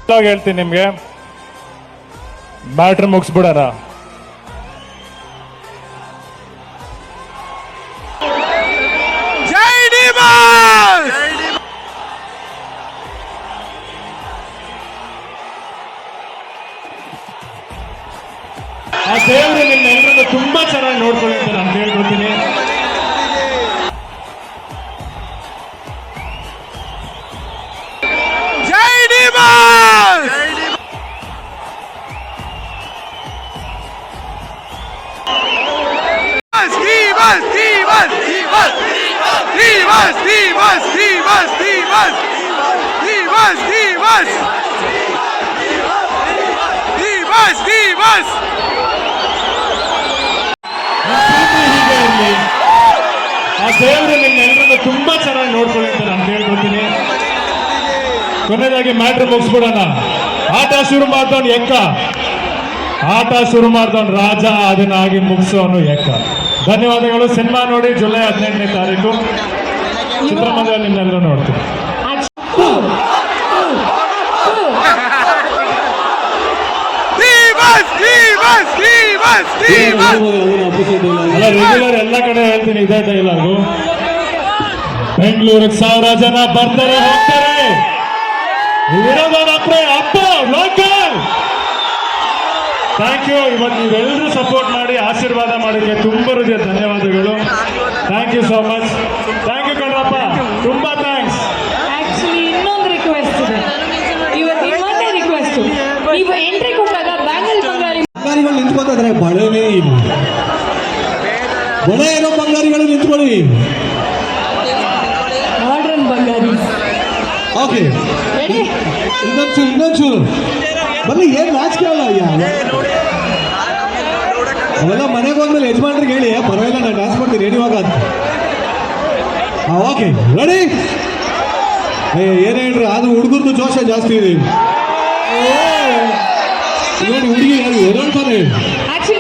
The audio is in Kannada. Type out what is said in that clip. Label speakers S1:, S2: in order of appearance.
S1: ಹೇಳ್ತೀನಿ ನಿಮ್ಗೆ, ಬ್ಯಾಟ್ರಿ ಮುಗಿಸ್ಬಿಡೋಣ. ಆ ದೇವರು ನಿಮ್ಮೆಲ್ಲರನ್ನು ತುಂಬಾ ಚೆನ್ನಾಗಿ ನೋಡ್ಕೊಳ್ಳಿ ಅಂತ ನಾನು ಹೇಳ್ಕೊತೀನಿ. ಆ ದೇವರು ನಿಮ್ಮೆಲ್ಲರನ್ನು ತುಂಬಾ ಚೆನ್ನಾಗಿ ನೋಡ್ಕೊಳ್ಳಿ ಅಂತ ನಾನು ಹೇಳ್ಕೊತೀನಿ. ಕೊನೆಯದಾಗಿ ಮ್ಯಾಟ್ರ್ ಮುಗಿಸ್ಬಿಡೋಣ. ಆಟ ಶುರು ಮಾಡ್ದವನು ಎಕ್ಕ, ಆಟ ಶುರು ಮಾಡ್ದವನು ರಾಜ, ಅದನ್ನಾಗಿ ಮುಗಿಸೋನು ಎಕ್ಕ. ಧನ್ಯವಾದಗಳು. ಸಿನಿಮಾ ನೋಡಿ ಜುಲೈ 15ನೇ ತಾರೀಕು ಚಿತ್ರಮಂದಿರದಲ್ಲಿ ನಿಮ್ಮೆಲ್ಲರೂ ನೋಡ್ತೀವಿ. ಅಲ್ಲ, ರೆಗ್ಯುಲರ್ ಎಲ್ಲ ಕಡೆ ಹೇಳ್ತೀನಿ ಇದೇ ಡೈಲಾಗು. ಬೆಂಗಳೂರಿಗೆ 1000 ಜನ ಬರ್ತಾರೆ ಹೋಗ್ತಾರೆ, ಇರೋದವ್ರ ಅಪ್ಪ ಲೋಕಲ್. Thank you. ಇವತ್ತು ನೀವೆಲ್ಲರೂ ಸಪೋರ್ಟ್ ಮಾಡಿ ಆಶೀರ್ವಾದ ಮಾಡೋಕ್ಕೆ ತುಂಬ ಹೃದಯ ಧನ್ಯವಾದಗಳು. Thank you so much. Thank you ಕಣ್ರಪ್ಪ, ತುಂಬಾ ಥ್ಯಾಂಕ್ಸ್.
S2: ಆಕ್ಚುಲಿ ಇನ್ನೊಂದು ರಿಕ್ವೆಸ್ಟ್ ಇದೆ, ಇವತ್ತು ಇನ್ನೊಂದೇ ರಿಕ್ವೆಸ್ಟ್. ನೀವು ಎಂಟ್ರಿ ಕೊಟ್ಟಾಗ
S3: ಬಂಗಾರಿಗಳು ನಿಂತ್ಕೊತಿದ್ರೆ ಬಳೆನೇ ಇಲ್ಲ, ಬಳೆ ಏನೋ ಬಂಗಾರಿಗಳು ನಿಂತ್ಕೊಳ್ಳಿ.
S2: ಮಾಡ್ರನ್ ಬಂಗಾರಿ.
S3: ಓಕೆ, ಇನ್ನೊಂಚೂರು ಬನ್ನಿ. ಏನ್ ನಾಚಿಕೆ ಅಲ್ಲ ಅಯ್ಯ, ಅವೆಲ್ಲ ಮನೆಗೆ ಹೋದ್ಮೇಲೆ ಯಜಮಾನ್ರಿಗೆ ಹೇಳಿ ಪರವಾಗಿಲ್ಲ ನಾನು ಡ್ಯಾನ್ಸ್ ಮಾಡ್ತೀನಿ ರೆಡಿವಾಗ ಅಂತ. Okay ready. ಏನ್ ಹೇಳ್ರಿ, ಅದು ಹುಡುಗರ್ದು ಜೋಶ ಜಾಸ್ತಿ ಇದೆ ನೋಡಿ. ಹುಡುಗಿ ಹೇಳ್ತಾರೆ
S2: ಆಕ್ಚುಲಿ